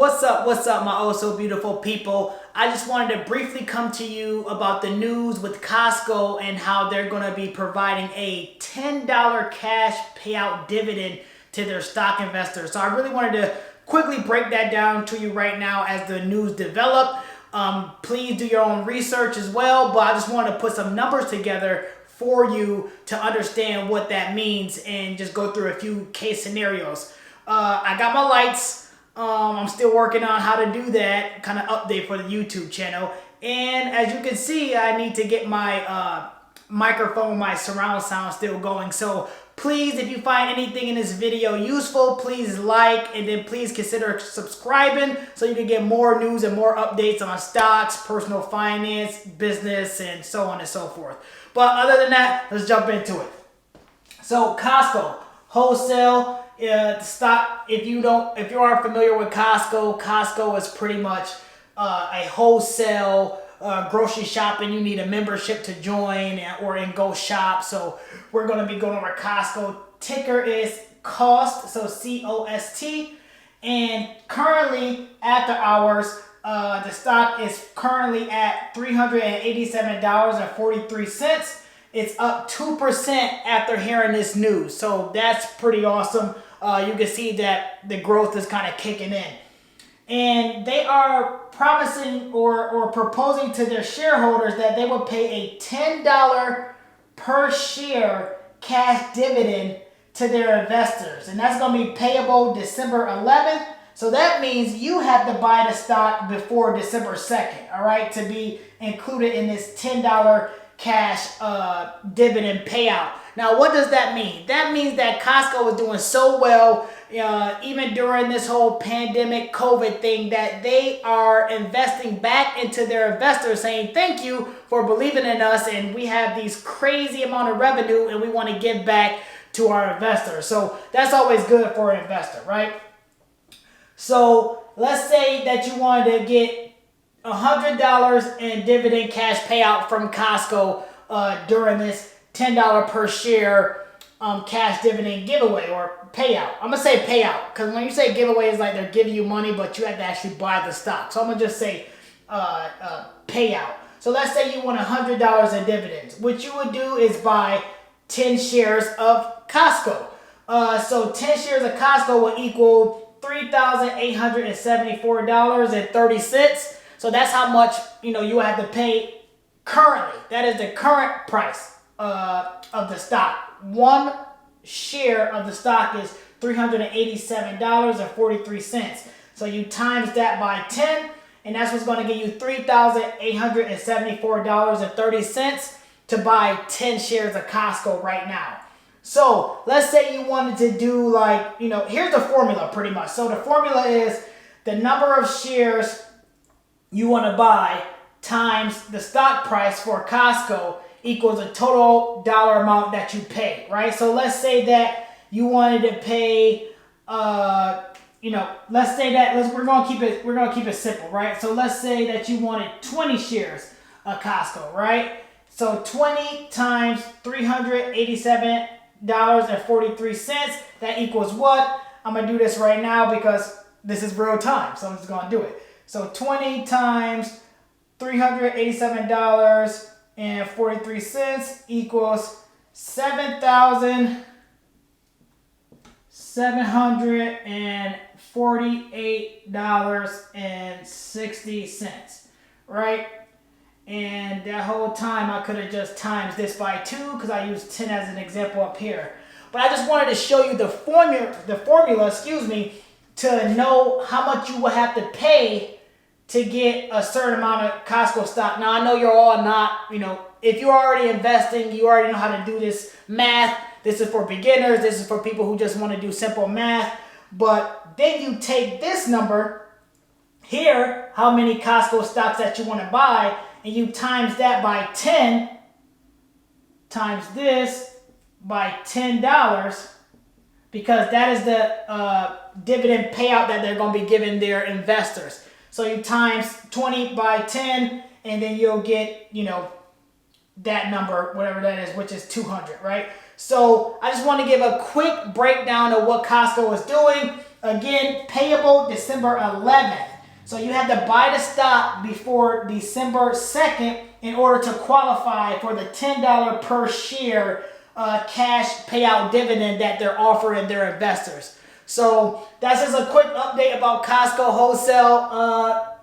What's up, my oh so beautiful people? I just wanted to briefly come to you about the news with Costco and how they're going to be providing a $10 cash payout dividend to their stock investors. So I really wanted to quickly break that down to you right now as the news develop. Please do your own research as well, but I just wanted to put some numbers together for you to understand what that means and just go through a few case scenarios. I got my lights. I'm still working on how to do that kind of update for the YouTube channel. And as you can see, I need to get my microphone, my surround sound still going. So please, if you find anything in this video useful, please like and then please consider subscribing so you can get more news and more updates on stocks, personal finance, business, and so on and so forth. But other than that, let's jump into it. So Costco, wholesale. The stock, if you aren't familiar with Costco, Costco is pretty much a wholesale grocery shopping. You need a membership to join or go shop. So we're going to be going over Costco. Ticker is COST, so COST. And currently, after hours, the stock is currently at $387.43. It's up 2% after hearing this news. So that's pretty awesome. You can see that the growth is kind of kicking in. And they are promising or proposing to their shareholders that they will pay a $10 per share cash dividend to their investors. And that's going to be payable December 11th. So that means you have to buy the stock before December 2nd, all right, to be included in this $10 cash dividend payout. Now, what does that mean? That means that Costco is doing so well, even during this whole pandemic COVID thing, that they are investing back into their investors, saying thank you for believing in us, and we have these crazy amount of revenue, and we want to give back to our investors. So that's always good for an investor, right? So let's say that you wanted to get $100 in dividend cash payout from Costco during this $10 per share cash dividend giveaway or payout. I'm going to say payout because when you say giveaway, it's like they're giving you money, but you have to actually buy the stock. So I'm going to just say payout. So let's say you want $100 in dividends. What you would do is buy 10 shares of Costco. So 10 shares of Costco will equal $3,874.30. So that's how much you have to pay currently. That is the current price of the stock. One share of the stock is $387.43. So you times that by 10, and that's what's going to give you $3,874.30 to buy 10 shares of Costco right now. So let's say you wanted to do here's the formula pretty much. So the formula is the number of shares you want to buy times the stock price for Costco equals a total dollar amount that you pay, right? So let's say that you wanted to pay, let's say that we're gonna keep it simple, right? So let's say that you wanted 20 shares of Costco, right? So 20 times $387.43, that equals what? I'm gonna do this right now because this is real time, so I'm just gonna do it. So 20 times $387.43 equals $7,748.60, right? And that whole time I could have just times this by 2 because I used 10 as an example up here. But I just wanted to show you the formula, to know how much you will have to pay to get a certain amount of Costco stock. Now, I know you're all not, if you're already investing, you already know how to do this math. This is for beginners. This is for people who just want to do simple math. But then you take this number here, how many Costco stocks that you want to buy, and you times that by 10, times this by $10, because that is the dividend payout that they're going to be giving their investors. So you times 20 by 10, and then you'll get, that number, whatever that is, which is 200, right? So I just want to give a quick breakdown of what Costco is doing. Again, payable December 11th. So you have to buy the stock before December 2nd in order to qualify for the $10 per share cash payout dividend that they're offering their investors. So that's just a quick update about Costco wholesale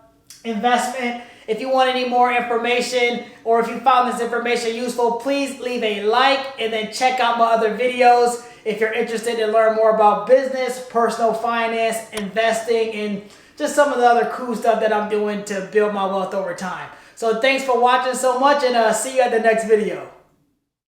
investment. If you want any more information or if you found this information useful, please leave a like and then check out my other videos if you're interested to learn more about business, personal finance, investing, and just some of the other cool stuff that I'm doing to build my wealth over time. So thanks for watching so much, and see you at the next video.